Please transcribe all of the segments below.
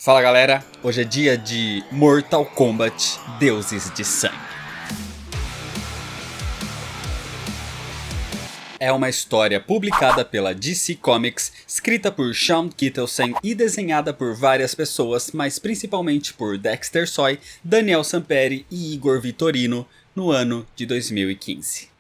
Fala galera, hoje é dia de Mortal Kombat Deuses de Sangue. É uma história publicada pela DC Comics, escrita por Sean Kittelsen e desenhada por várias pessoas, mas principalmente por Dexter Soy, Daniel Samperi e Igor Vitorino, no ano de 2015.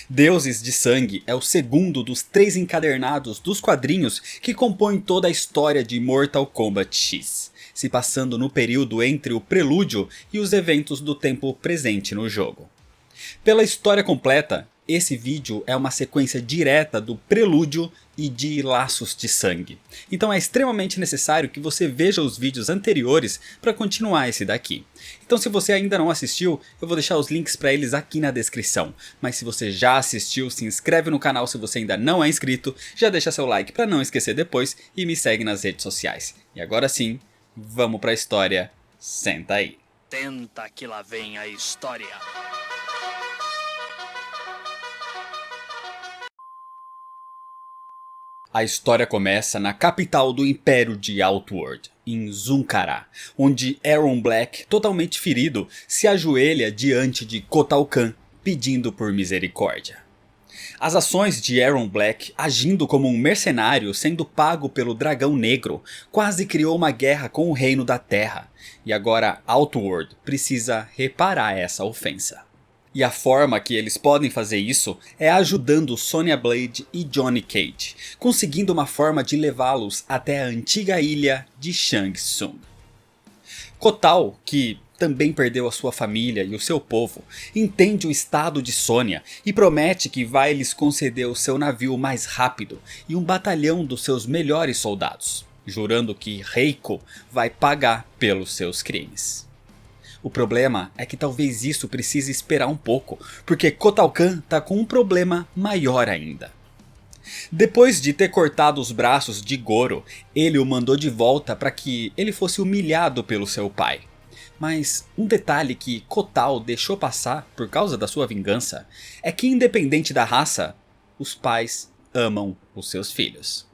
Deuses de Sangue é o segundo dos 3 encadernados dos quadrinhos que compõem toda a história de Mortal Kombat X, se passando no período entre o prelúdio e os eventos do tempo presente no jogo. Pela história completa, esse vídeo é uma sequência direta do prelúdio e de Laços de Sangue, então é extremamente necessário que você veja os vídeos anteriores para continuar esse daqui. Então se você ainda não assistiu, eu vou deixar os links para eles aqui na descrição, mas se você já assistiu, se inscreve no canal se você ainda não é inscrito, já deixa seu like para não esquecer depois e me segue nas redes sociais. E agora sim, vamos para a história, senta aí. Tenta que lá vem a história. A história começa na capital do Império de Outworld, em Zun-Qara, onde Erron Black, totalmente ferido, se ajoelha diante de Kotal Kahn, pedindo por misericórdia. As ações de Erron Black, agindo como um mercenário sendo pago pelo Dragão Negro, quase criou uma guerra com o Reino da Terra, e agora Outworld precisa reparar essa ofensa. E a forma que eles podem fazer isso é ajudando Sonya Blade e Johnny Cage, conseguindo uma forma de levá-los até a antiga ilha de Shang Tsung. Kotal, que também perdeu a sua família e o seu povo, entende o estado de Sonya e promete que vai lhes conceder o seu navio mais rápido e um batalhão dos seus melhores soldados, jurando que Reiko vai pagar pelos seus crimes. O problema é que talvez isso precise esperar um pouco, porque Kotal Kahn tá com um problema maior ainda. Depois de ter cortado os braços de Goro, ele o mandou de volta para que ele fosse humilhado pelo seu pai. Mas um detalhe que Kotal deixou passar por causa da sua vingança é que, independente da raça, os pais amam os seus filhos.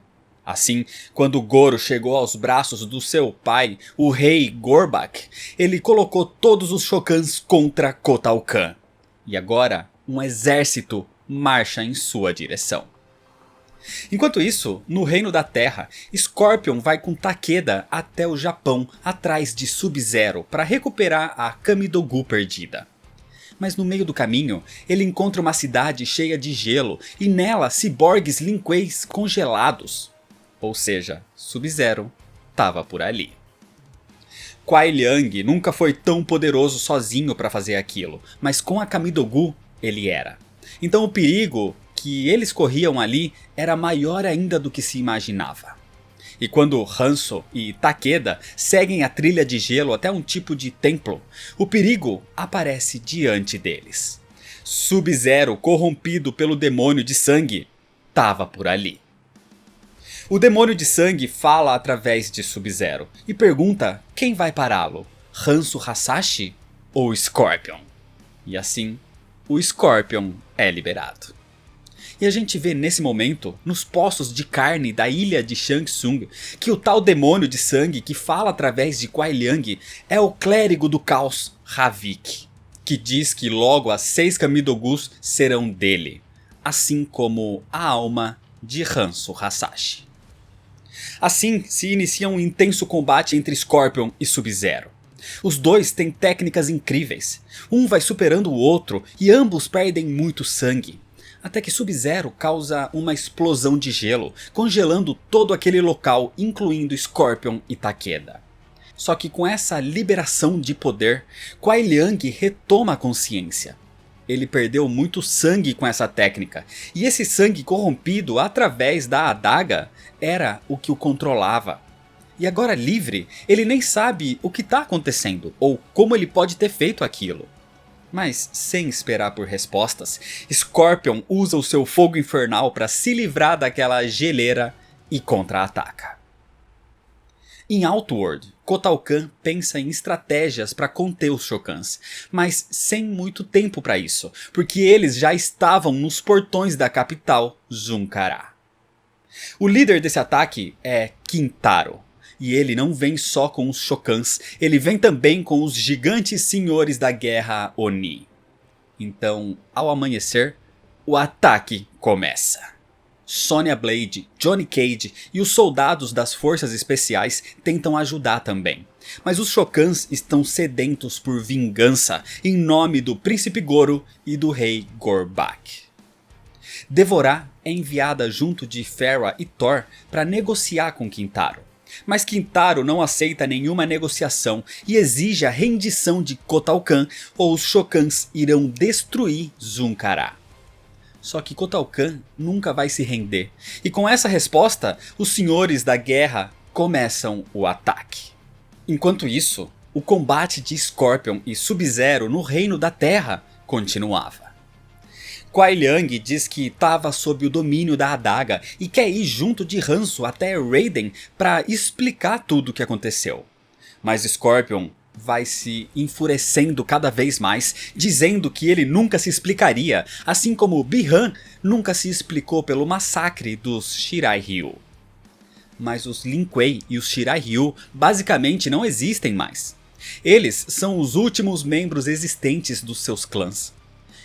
Assim, quando Goro chegou aos braços do seu pai, o rei Gorbak, ele colocou todos os Shokans contra Kotal Kahn. E agora, um exército marcha em sua direção. Enquanto isso, no Reino da Terra, Scorpion vai com Takeda até o Japão, atrás de Sub-Zero, para recuperar a Kamidogu perdida. Mas no meio do caminho, ele encontra uma cidade cheia de gelo e nela ciborgues Lin Kueis congelados. Ou seja, Sub-Zero estava por ali. Kuai Liang nunca foi tão poderoso sozinho para fazer aquilo, mas com a Kamidogu ele era. Então o perigo que eles corriam ali era maior ainda do que se imaginava. E quando Hanzo e Takeda seguem a trilha de gelo até um tipo de templo, o perigo aparece diante deles. Sub-Zero, corrompido pelo demônio de sangue, estava por ali. O demônio de sangue fala através de Sub-Zero e pergunta quem vai pará-lo, Hanzo Hasashi ou Scorpion? E assim, o Scorpion é liberado. E a gente vê nesse momento, nos poços de carne da ilha de Shang Tsung, que o tal demônio de sangue que fala através de Kuai Liang é o clérigo do caos, Havik, que diz que logo as 6 Kamidogus serão dele, assim como a alma de Hanzo Hasashi. Assim se inicia um intenso combate entre Scorpion e Sub-Zero. Os dois têm técnicas incríveis, um vai superando o outro e ambos perdem muito sangue. Até que Sub-Zero causa uma explosão de gelo, congelando todo aquele local, incluindo Scorpion e Takeda. Só que com essa liberação de poder, Kuai Liang retoma a consciência. Ele perdeu muito sangue com essa técnica, e esse sangue corrompido através da adaga era o que o controlava. E agora livre, ele nem sabe o que está acontecendo, ou como ele pode ter feito aquilo. Mas sem esperar por respostas, Scorpion usa o seu fogo infernal para se livrar daquela geleira e contra-ataca. Em Outworld, Kotal Kahn pensa em estratégias para conter os Shokans, mas sem muito tempo para isso, porque eles já estavam nos portões da capital, Zun-Qara. O líder desse ataque é Kintaro, E ele não vem só com os Shokans, ele vem também com os gigantes senhores da guerra Oni. Então, ao amanhecer, o ataque começa. Sonya Blade, Johnny Cage e os soldados das forças especiais tentam ajudar também. Mas os Shokans estão sedentos por vingança em nome do Príncipe Goro e do Rei Gorbak. Devorah é enviada junto de Farah e Thor para negociar com Kintaro. Mas Kintaro não aceita nenhuma negociação e exige a rendição de Kotal Kahn ou os Shokans irão destruir Zun-Qara. Só que Kotal Kahn nunca vai se render, e com essa resposta, os senhores da guerra começam o ataque. Enquanto isso, o combate de Scorpion e Sub-Zero no Reino da Terra continuava. Kuai Liang diz que estava sob o domínio da adaga e quer ir junto de Hanzo até Raiden para explicar tudo o que aconteceu. Mas Scorpion vai se enfurecendo cada vez mais, dizendo que ele nunca se explicaria, assim como Bi-Han nunca se explicou pelo massacre dos Shirai Ryu. Mas os Lin Kuei e os Shirai Ryu basicamente não existem mais. Eles são os últimos membros existentes dos seus clãs.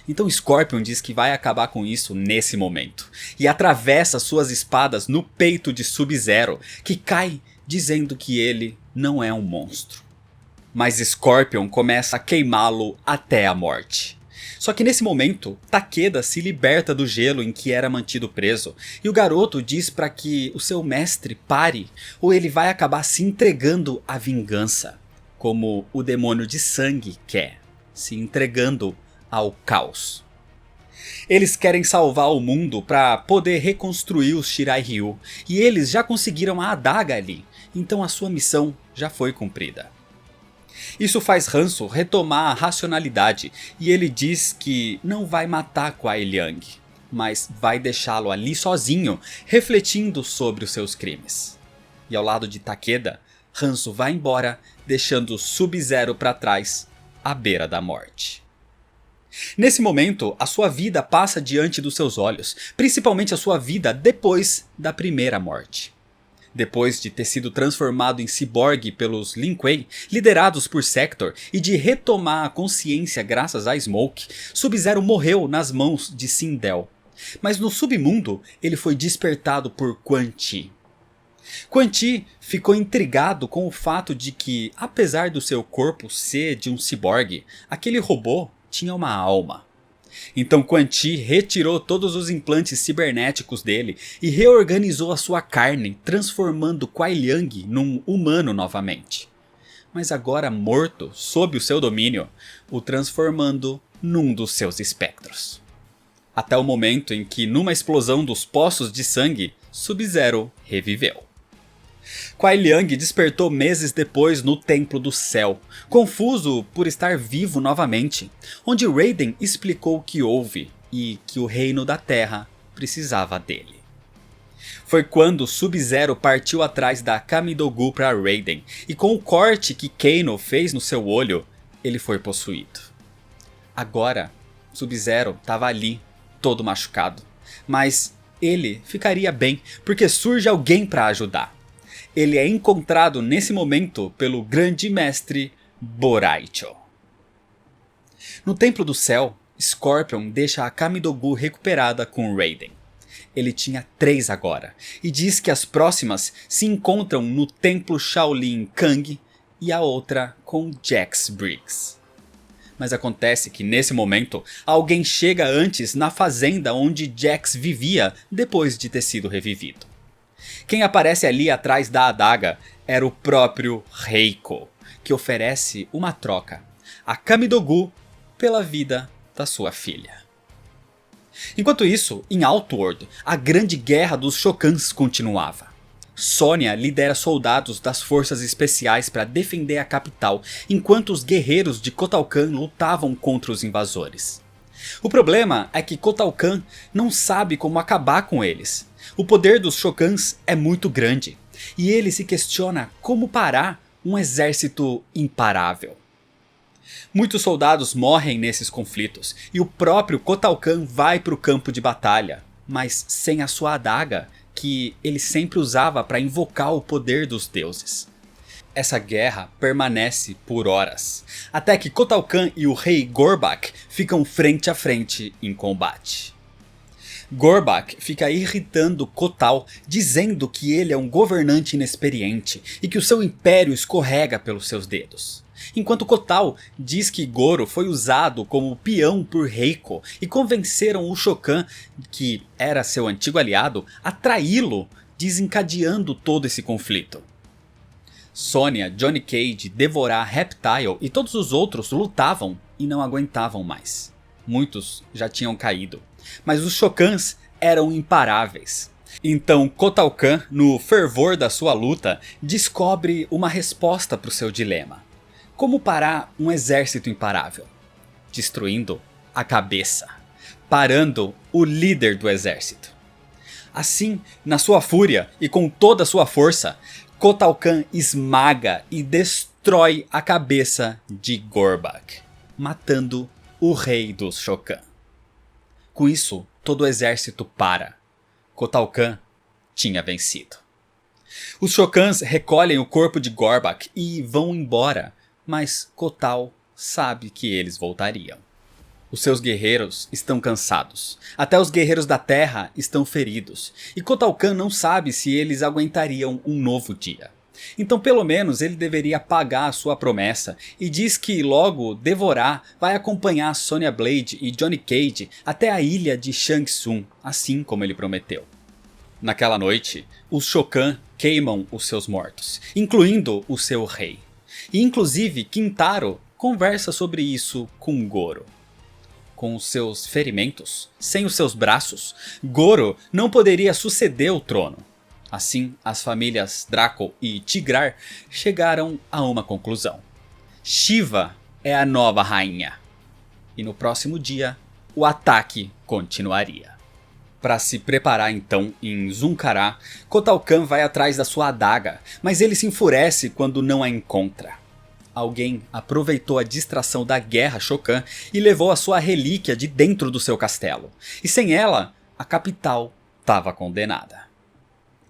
Então Scorpion diz que vai acabar com isso nesse momento, e atravessa suas espadas no peito de Sub-Zero, que cai dizendo que ele não é um monstro. Mas Scorpion começa a queimá-lo até a morte. Só que nesse momento, Takeda se liberta do gelo em que era mantido preso, e o garoto diz para que o seu mestre pare, ou ele vai acabar se entregando à vingança, como o demônio de sangue quer, se entregando ao caos. Eles querem salvar o mundo para poder reconstruir os Shirai Ryu, e eles já conseguiram a adaga ali, então a sua missão já foi cumprida. Isso faz Hanzo retomar a racionalidade, e ele diz que não vai matar Kuai Liang, mas vai deixá-lo ali sozinho, refletindo sobre os seus crimes. E ao lado de Takeda, Hanzo vai embora, deixando Sub-Zero para trás, à beira da morte. Nesse momento, a sua vida passa diante dos seus olhos, principalmente a sua vida depois da primeira morte. Depois de ter sido transformado em ciborgue pelos Lin Kuei, liderados por Sector, e de retomar a consciência graças a Smoke, Sub-Zero morreu nas mãos de Sindel. Mas no submundo, ele foi despertado por Quan Chi. Quan Chi ficou intrigado com o fato de que, apesar do seu corpo ser de um ciborgue, aquele robô tinha uma alma. Então Quan Chi retirou todos os implantes cibernéticos dele e reorganizou a sua carne, transformando Kuai Liang num humano novamente. Mas agora morto, sob o seu domínio, o transformando num dos seus espectros. Até o momento em que, numa explosão dos poços de sangue, Sub-Zero reviveu. Kuai Liang despertou meses depois no Templo do Céu, confuso por estar vivo novamente, onde Raiden explicou o que houve e que o Reino da Terra precisava dele. Foi quando Sub-Zero partiu atrás da Kamidogu para Raiden, e com o corte que Kano fez no seu olho, ele foi possuído. Agora, Sub-Zero estava ali, todo machucado, mas ele ficaria bem porque surge alguém para ajudar. Ele é encontrado nesse momento pelo grande mestre Boraicho. No Templo do Céu, Scorpion deixa a Kamidogu recuperada com Raiden. Ele tinha 3 agora, e diz que as próximas se encontram no Templo Shaolin Kang e a outra com Jax Briggs. Mas acontece que nesse momento, alguém chega antes na fazenda onde Jax vivia depois de ter sido revivido. Quem aparece ali atrás da adaga era o próprio Reiko, que oferece uma troca, a Kamidogu pela vida da sua filha. Enquanto isso, em Outworld, a grande guerra dos Shokans continuava. Sonya lidera soldados das forças especiais para defender a capital, enquanto os guerreiros de Kotal Kahn lutavam contra os invasores. O problema é que Kotal Kahn não sabe como acabar com eles. O poder dos Shokans é muito grande, e ele se questiona como parar um exército imparável. Muitos soldados morrem nesses conflitos, e o próprio Kotal Kahn vai para o campo de batalha, mas sem a sua adaga, que ele sempre usava para invocar o poder dos deuses. Essa guerra permanece por horas, até que Kotal Kahn e o rei Gorbak ficam frente a frente em combate. Gorbak fica irritando Kotal, dizendo que ele é um governante inexperiente e que o seu império escorrega pelos seus dedos. Enquanto Kotal diz que Goro foi usado como peão por Reiko e convenceram o Shokan, que era seu antigo aliado, a traí-lo, desencadeando todo esse conflito. Sonya, Johnny Cage, Devorar, Reptile e todos os outros lutavam e não aguentavam mais. Muitos já tinham caído, mas os Shokans eram imparáveis. Então Kotal Kahn, no fervor da sua luta, descobre uma resposta para o seu dilema. Como parar um exército imparável? Destruindo a cabeça, parando o líder do exército. Assim, na sua fúria e com toda a sua força, Kotal Kahn esmaga e destrói a cabeça de Gorbak, matando o rei dos Shokan. Com isso, todo o exército para. Kotal Kahn tinha vencido. Os Shokans recolhem o corpo de Gorbak e vão embora, mas Kotal sabe que eles voltariam. Os seus guerreiros estão cansados, até os guerreiros da terra estão feridos, e Kotal Kahn não sabe se eles aguentariam um novo dia. Então pelo menos ele deveria pagar a sua promessa, e diz que logo Devorar vai acompanhar Sonya Blade e Johnny Cage até a ilha de Shang Tsung, assim como ele prometeu. Naquela noite, os Shokan queimam os seus mortos, incluindo o seu rei. E inclusive Kintaro conversa sobre isso com Goro. Com os seus ferimentos, sem os seus braços, Goro não poderia suceder o trono. Assim, as famílias Draco e Tigrar chegaram a uma conclusão. Shiva é a nova rainha. E no próximo dia, o ataque continuaria. Para se preparar então em Zunkara, Kotal Kahn vai atrás da sua adaga, mas ele se enfurece quando não a encontra. Alguém aproveitou a distração da guerra Shokan e levou a sua relíquia de dentro do seu castelo. E sem ela, a capital estava condenada.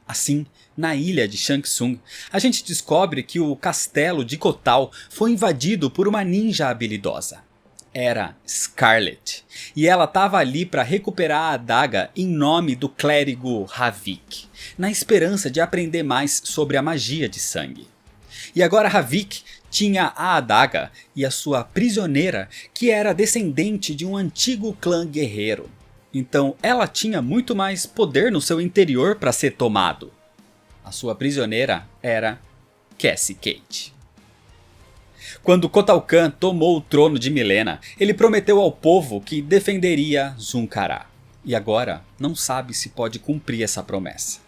Assim, na ilha de Shang Tsung, a gente descobre que o castelo de Kotal foi invadido por uma ninja habilidosa. Era Scarlet, e ela estava ali para recuperar a adaga em nome do clérigo Havik, na esperança de aprender mais sobre a magia de sangue. E agora Havik tinha a adaga e a sua prisioneira, que era descendente de um antigo clã guerreiro. Então ela tinha muito mais poder no seu interior para ser tomado. A sua prisioneira era Cassie Cage. Quando Kotal Kahn tomou o trono de Mileena, ele prometeu ao povo que defenderia Zunkara. E agora não sabe se pode cumprir essa promessa.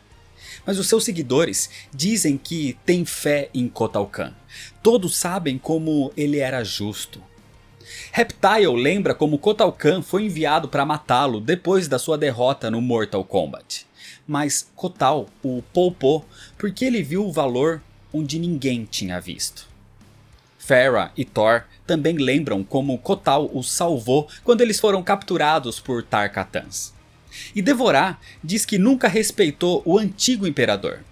Mas os seus seguidores dizem que têm fé em Kotal Kahn. Todos sabem como ele era justo. Reptile lembra como Kotal Kahn foi enviado para matá-lo depois da sua derrota no Mortal Kombat. Mas Kotal o poupou porque ele viu o valor onde ninguém tinha visto. Farah e Thor também lembram como Kotal os salvou quando eles foram capturados por Tar-Katans. E Devorar diz que nunca respeitou o antigo imperador.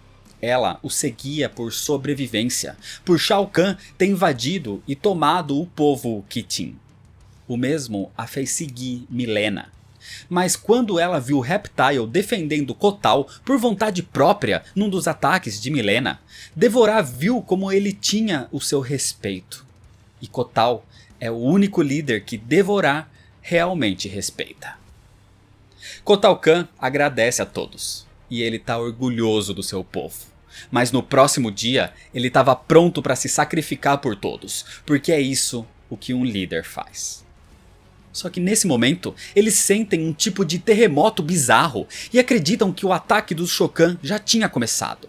Ela o seguia por sobrevivência, por Shao Kahn ter invadido e tomado o povo Kitin. O mesmo a fez seguir Mileena. Mas quando ela viu Reptile defendendo Kotal por vontade própria num dos ataques de Mileena, Devorar viu como ele tinha o seu respeito. E Kotal é o único líder que Devorar realmente respeita. Kotal Kahn agradece a todos, e ele está orgulhoso do seu povo. Mas no próximo dia, ele estava pronto para se sacrificar por todos, porque é isso o que um líder faz. Só que nesse momento, eles sentem um tipo de terremoto bizarro e acreditam que o ataque dos Shokan já tinha começado.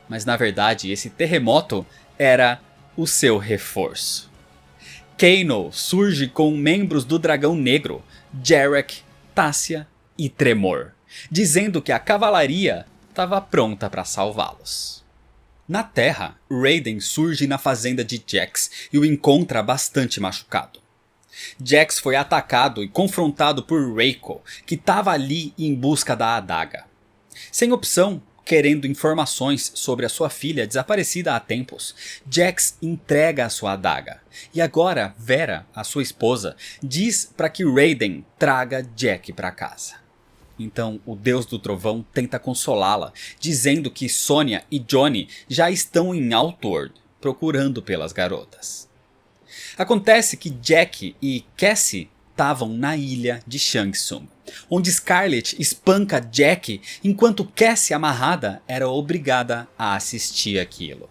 Mas na verdade, esse terremoto era o seu reforço. Kano surge com membros do Dragão Negro, Jarek, Tássia e Tremor, dizendo que a cavalaria estava pronta para salvá-los. Na Terra, Raiden surge na fazenda de Jax e o encontra bastante machucado. Jax foi atacado e confrontado por Reiko, que estava ali em busca da adaga. Sem opção, querendo informações sobre a sua filha desaparecida há tempos, Jax entrega a sua adaga. E agora Vera, a sua esposa, diz para que Raiden traga Jack para casa. Então o Deus do Trovão tenta consolá-la, dizendo que Sonya e Johnny já estão em Outworld, procurando pelas garotas. Acontece que Jack e Cassie estavam na ilha de Shang Tsung, onde Scarlet espanca Jack enquanto Cassie amarrada era obrigada a assistir aquilo.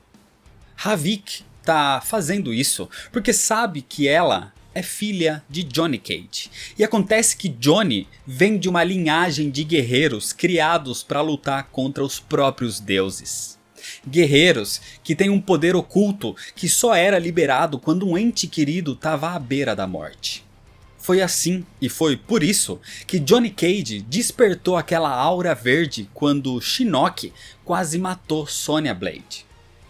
Havik tá fazendo isso porque sabe que ela é filha de Johnny Cage. E acontece que Johnny vem de uma linhagem de guerreiros criados para lutar contra os próprios deuses. Guerreiros que têm um poder oculto que só era liberado quando um ente querido estava à beira da morte. Foi assim e foi por isso que Johnny Cage despertou aquela aura verde quando Shinnok quase matou Sonya Blade.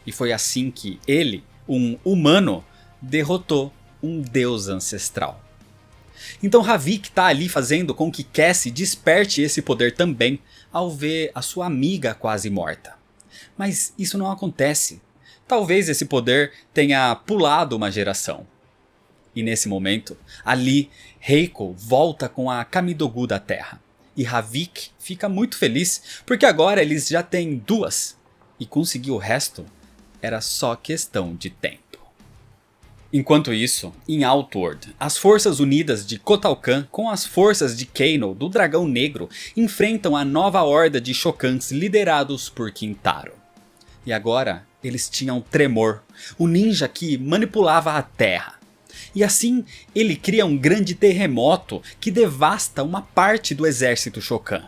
E foi assim que ele, um humano, derrotou um deus ancestral. Então Havik está ali fazendo com que Cassie desperte esse poder também ao ver a sua amiga quase morta. Mas isso não acontece. Talvez esse poder tenha pulado uma geração. E nesse momento, ali, Reiko volta com a Kamidogu da Terra. E Havik fica muito feliz porque agora eles já têm duas. E conseguir o resto era só questão de tempo. Enquanto isso, em Outworld, as forças unidas de Kotal Kahn com as forças de Kano do Dragão Negro enfrentam a nova horda de Shokans liderados por Kintaro. E agora eles tinham Tremor, o ninja que manipulava a terra. E assim ele cria um grande terremoto que devasta uma parte do exército Shokan.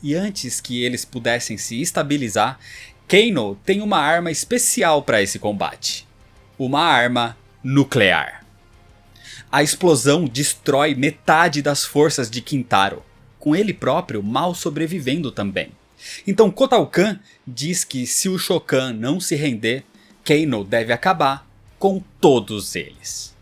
E antes que eles pudessem se estabilizar, Kano tem uma arma especial para esse combate. Uma arma nuclear. A explosão destrói metade das forças de Kintaro, com ele próprio mal sobrevivendo também. Então Kotal Kahn diz que se o Shokan não se render, Kano deve acabar com todos eles.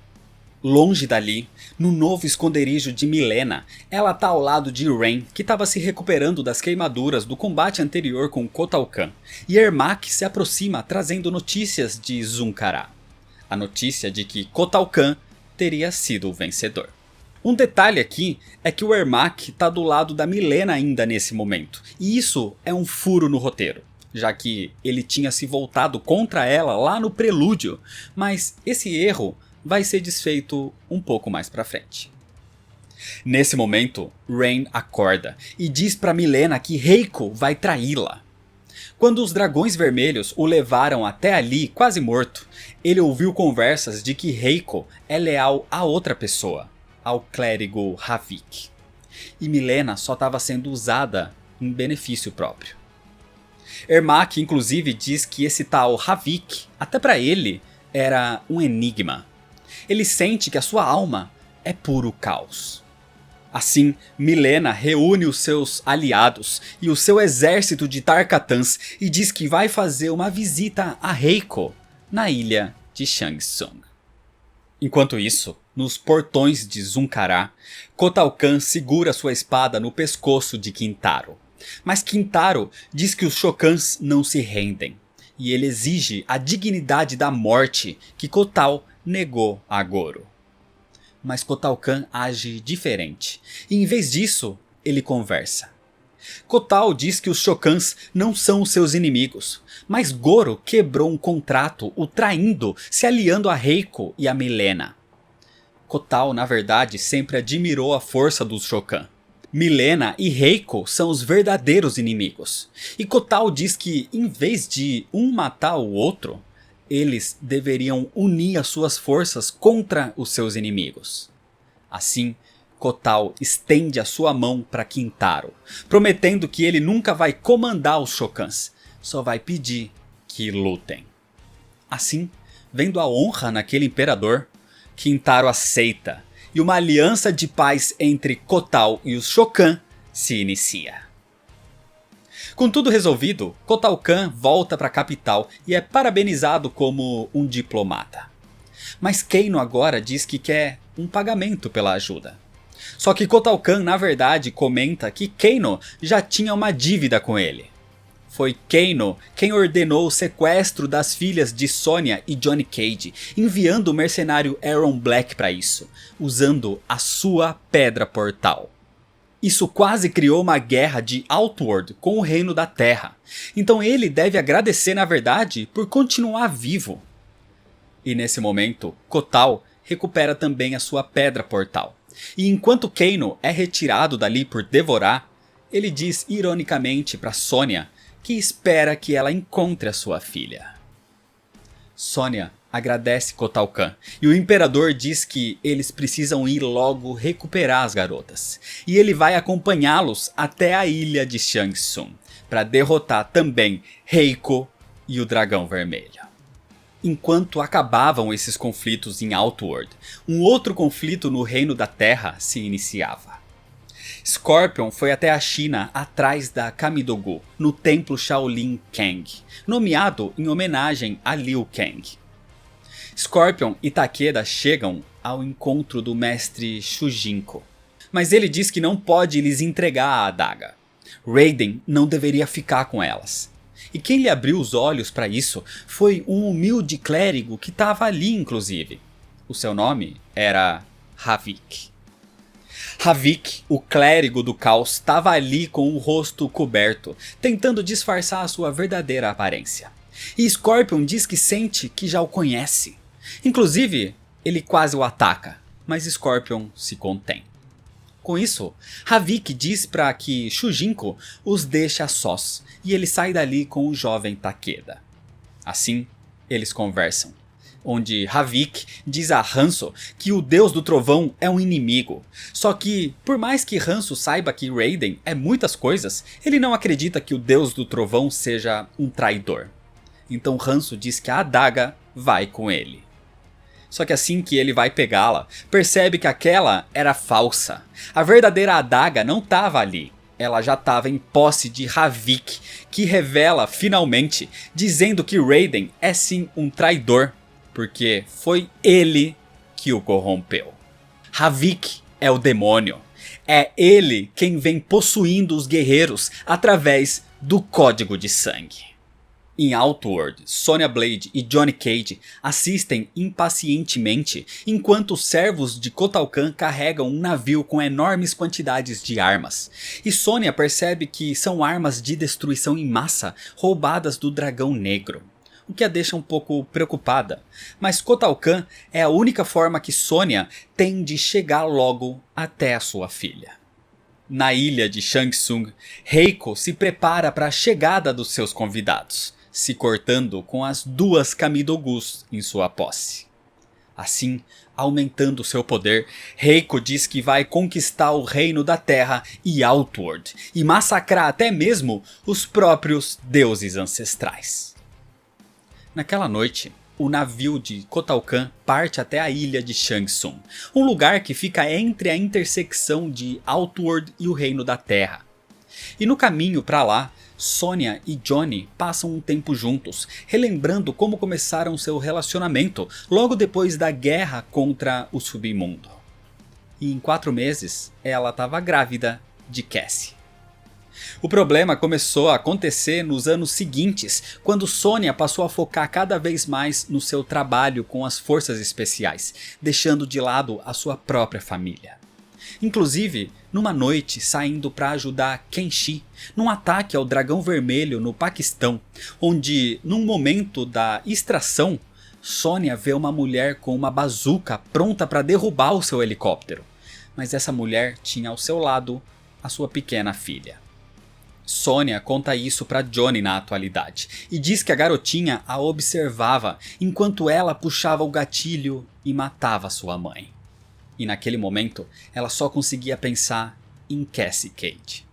Longe dali, no novo esconderijo de Mileena, ela tá ao lado de Rain, que estava se recuperando das queimaduras do combate anterior com Kotal Kahn, e Ermac se aproxima trazendo notícias de Zunkara. A notícia de que Kotal Kahn teria sido o vencedor. Um detalhe aqui é que o Ermac tá do lado da Mileena ainda nesse momento, e isso é um furo no roteiro, já que ele tinha se voltado contra ela lá no prelúdio, mas esse erro vai ser desfeito um pouco mais pra frente. Nesse momento, Rain acorda e diz pra Mileena que Reiko vai traí-la. Quando os dragões vermelhos o levaram até ali quase morto, ele ouviu conversas de que Reiko é leal a outra pessoa, ao clérigo Havik. E Mileena só estava sendo usada em benefício próprio. Ermac inclusive diz que esse tal Havik, até pra ele, era um enigma. Ele sente que a sua alma é puro caos. Assim, Mileena reúne os seus aliados e o seu exército de Tarkatans e diz que vai fazer uma visita a Reiko na ilha de Shang Tsung. Enquanto isso, nos portões de Zunkara, Kotal Kahn segura sua espada no pescoço de Kintaro. Mas Kintaro diz que os Shokans não se rendem, e ele exige a dignidade da morte que Kotal negou a Goro. Mas Kotal Kahn age diferente, e em vez disso, ele conversa. Kotal diz que os Shokans não são os seus inimigos, mas Goro quebrou um contrato o traindo, se aliando a Reiko e a Mileena. Kotal, na verdade, sempre admirou a força dos Shokan. Mileena e Reiko são os verdadeiros inimigos, e Kotal diz que, em vez de um matar o outro, eles deveriam unir as suas forças contra os seus inimigos. Assim, Kotal estende a sua mão para Kintaro, prometendo que ele nunca vai comandar os Shokans, só vai pedir que lutem. Assim, vendo a honra naquele imperador, Kintaro aceita, e uma aliança de paz entre Kotal e os Shokan se inicia. Com tudo resolvido, Kotal Kahn volta para a capital e é parabenizado como um diplomata. Mas Kano agora diz que quer um pagamento pela ajuda. Só que Kotal Kahn na verdade comenta que Kano já tinha uma dívida com ele. Foi Kano quem ordenou o sequestro das filhas de Sonya e Johnny Cage, enviando o mercenário Aaron Black para isso, usando a sua pedra portal. Isso quase criou uma guerra de Outworld com o Reino da Terra, então ele deve agradecer na verdade por continuar vivo. E nesse momento, Kotal recupera também a sua pedra portal, e enquanto Kano é retirado dali por devorar, ele diz ironicamente para Sonya que espera que ela encontre a sua filha. Sonya agradece Kotal Kahn e o Imperador diz que eles precisam ir logo recuperar as garotas. E ele vai acompanhá-los até a ilha de Shang Tsung para derrotar também Reiko e o Dragão Vermelho. Enquanto acabavam esses conflitos em Outworld, um outro conflito no Reino da Terra se iniciava. Scorpion foi até a China atrás da Kamidogu, no templo Shaolin Kang, nomeado em homenagem a Liu Kang. Scorpion e Takeda chegam ao encontro do mestre Shujinko, mas ele diz que não pode lhes entregar a adaga. Raiden não deveria ficar com elas. E quem lhe abriu os olhos para isso foi um humilde clérigo que estava ali inclusive. O seu nome era Havik. Havik, o clérigo do caos, estava ali com o rosto coberto, tentando disfarçar a sua verdadeira aparência. E Scorpion diz que sente que já o conhece. Inclusive, ele quase o ataca, mas Scorpion se contém. Com isso, Havik diz para que Shujinko os deixe a sós, e ele sai dali com o jovem Takeda. Assim, eles conversam, onde Havik diz a Hanzo que o Deus do Trovão é um inimigo. Só que, por mais que Hanzo saiba que Raiden é muitas coisas, ele não acredita que o Deus do Trovão seja um traidor. Então Hanzo diz que a adaga vai com ele. Só que assim que ele vai pegá-la, percebe que aquela era falsa. A verdadeira adaga não estava ali. Ela já estava em posse de Havik, que revela finalmente, dizendo que Raiden é sim um traidor, porque foi ele que o corrompeu. Havik é o demônio. É ele quem vem possuindo os guerreiros através do código de sangue. Em Outworld, Sonya Blade e Johnny Cage assistem impacientemente enquanto os servos de Kotal Kahn carregam um navio com enormes quantidades de armas. E Sonya percebe que são armas de destruição em massa roubadas do Dragão Negro, o que a deixa um pouco preocupada. Mas Kotal Kahn é a única forma que Sonya tem de chegar logo até a sua filha. Na ilha de Shang Tsung, Reiko se prepara para a chegada dos seus convidados, se cortando com as 2 Kamidogus em sua posse. Assim, aumentando seu poder, Reiko diz que vai conquistar o Reino da Terra e Outworld, e massacrar até mesmo os próprios deuses ancestrais. Naquela noite, o navio de Kotal Kahn parte até a ilha de Shang Tsung, um lugar que fica entre a intersecção de Outworld e o Reino da Terra. E no caminho para lá, Sonya e Johnny passam um tempo juntos, relembrando como começaram seu relacionamento logo depois da guerra contra o submundo. E em 4 meses, ela estava grávida de Cassie. O problema começou a acontecer nos anos seguintes, quando Sonya passou a focar cada vez mais no seu trabalho com as forças especiais, deixando de lado a sua própria família. Inclusive, numa noite saindo para ajudar Kenshi num ataque ao Dragão Vermelho no Paquistão, onde num momento da extração, Sonya vê uma mulher com uma bazuca pronta para derrubar o seu helicóptero, mas essa mulher tinha ao seu lado a sua pequena filha. Sonya conta isso para Johnny na atualidade e diz que a garotinha a observava enquanto ela puxava o gatilho e matava sua mãe. E naquele momento ela só conseguia pensar em Cassie Cage.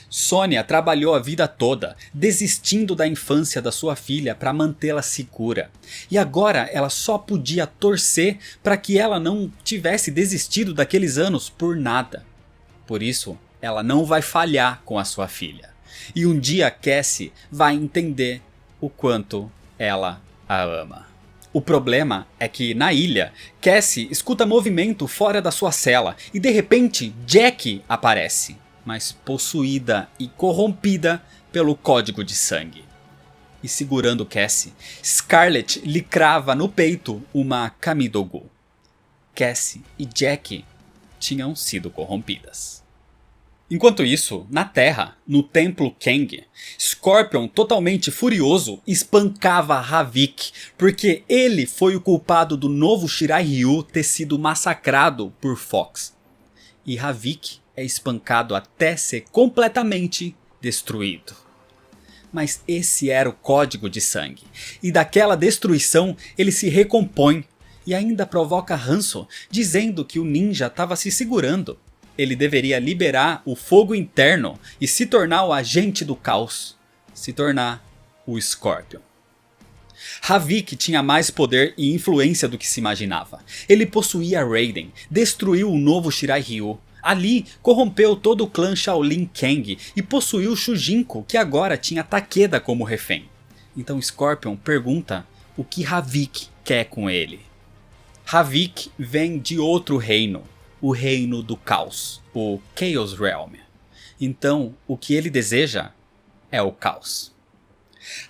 Sonya trabalhou a vida toda, desistindo da infância da sua filha para mantê-la segura. E agora ela só podia torcer para que ela não tivesse desistido daqueles anos por nada. Por isso, ela não vai falhar com a sua filha. E um dia Cassie vai entender o quanto ela a ama. O problema é que na ilha, Cassie escuta movimento fora da sua cela e de repente Jack aparece, mas possuída e corrompida pelo código de sangue. E segurando Cassie, Scarlet lhe crava no peito uma Kamidogu. Cassie e Jack tinham sido corrompidas. Enquanto isso, na Terra, no Templo Kang, Scorpion, totalmente furioso, espancava Havik, porque ele foi o culpado do novo Shirai Ryu ter sido massacrado por Fox. E Havik é espancado até ser completamente destruído. Mas esse era o código de sangue, e daquela destruição ele se recompõe, e ainda provoca Hanzo, dizendo que o ninja estava se segurando. Ele deveria liberar o fogo interno e se tornar o agente do caos. Se tornar o Scorpion. Havik tinha mais poder e influência do que se imaginava. Ele possuía Raiden, destruiu o novo Shirai Ryu. Ali, corrompeu todo o clã Shaolin Kang e possuiu Shujinko, que agora tinha Takeda como refém. Então Scorpion pergunta o que Havik quer com ele. Havik vem de outro reino. O reino do caos, o Chaos Realm. Então, o que ele deseja é o caos.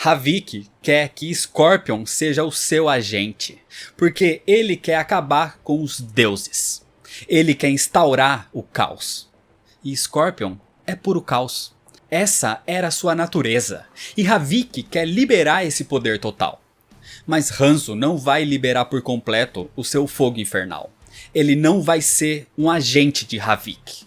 Havik quer que Scorpion seja o seu agente, porque ele quer acabar com os deuses. Ele quer instaurar o caos. E Scorpion é puro caos. Essa era a sua natureza, e Havik quer liberar esse poder total. Mas Hanzo não vai liberar por completo o seu fogo infernal. Ele não vai ser um agente de Havik.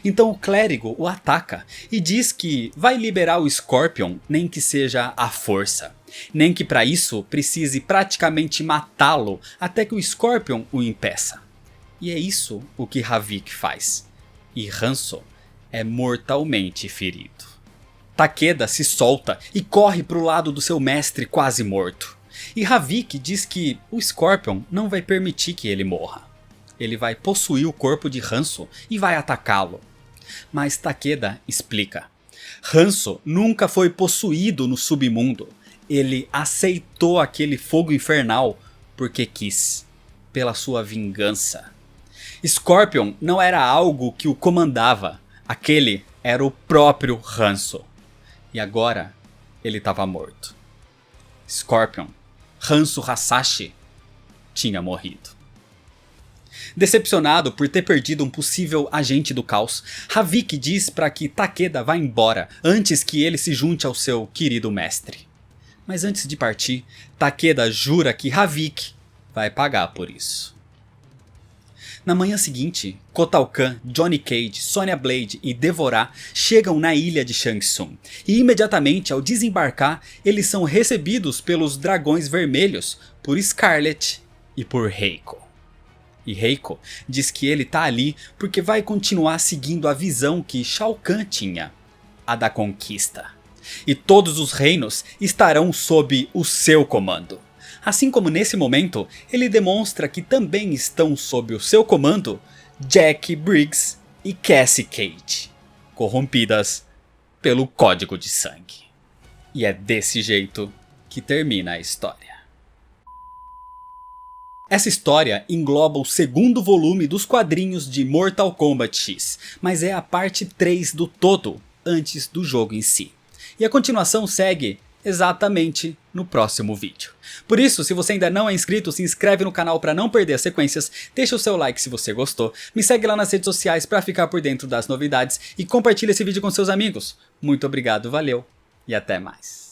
Então o clérigo o ataca e diz que vai liberar o Scorpion nem que seja à força. Nem que para isso precise praticamente matá-lo até que o Scorpion o impeça. E é isso o que Havik faz. E Hanzo é mortalmente ferido. Takeda se solta e corre para o lado do seu mestre quase morto. E Havik diz que o Scorpion não vai permitir que ele morra. Ele vai possuir o corpo de Hanzo e vai atacá-lo. Mas Takeda explica. Hanzo nunca foi possuído no submundo. Ele aceitou aquele fogo infernal porque quis. Pela sua vingança. Scorpion não era algo que o comandava. Aquele era o próprio Hanzo. E agora ele estava morto. Scorpion, Hanzo Hasashi, tinha morrido. Decepcionado por ter perdido um possível agente do caos, Havik diz para que Takeda vá embora antes que ele se junte ao seu querido mestre. Mas antes de partir, Takeda jura que Havik vai pagar por isso. Na manhã seguinte, Kotal Kahn, Johnny Cage, Sonya Blade e Devorah chegam na ilha de Shang Tsung. E imediatamente ao desembarcar, eles são recebidos pelos dragões vermelhos, por Scarlet e por Reiko. E Reiko diz que ele tá ali porque vai continuar seguindo a visão que Shao Kahn tinha, a da conquista. E todos os reinos estarão sob o seu comando. Assim como nesse momento, ele demonstra que também estão sob o seu comando Jack Briggs e Cassie Cage, corrompidas pelo código de sangue. E é desse jeito que termina a história. Essa história engloba o segundo volume dos quadrinhos de Mortal Kombat X, mas é a parte 3 do todo, antes do jogo em si. E a continuação segue exatamente no próximo vídeo. Por isso, se você ainda não é inscrito, se inscreve no canal para não perder as sequências, deixa o seu like se você gostou, me segue lá nas redes sociais para ficar por dentro das novidades e compartilha esse vídeo com seus amigos. Muito obrigado, valeu e até mais.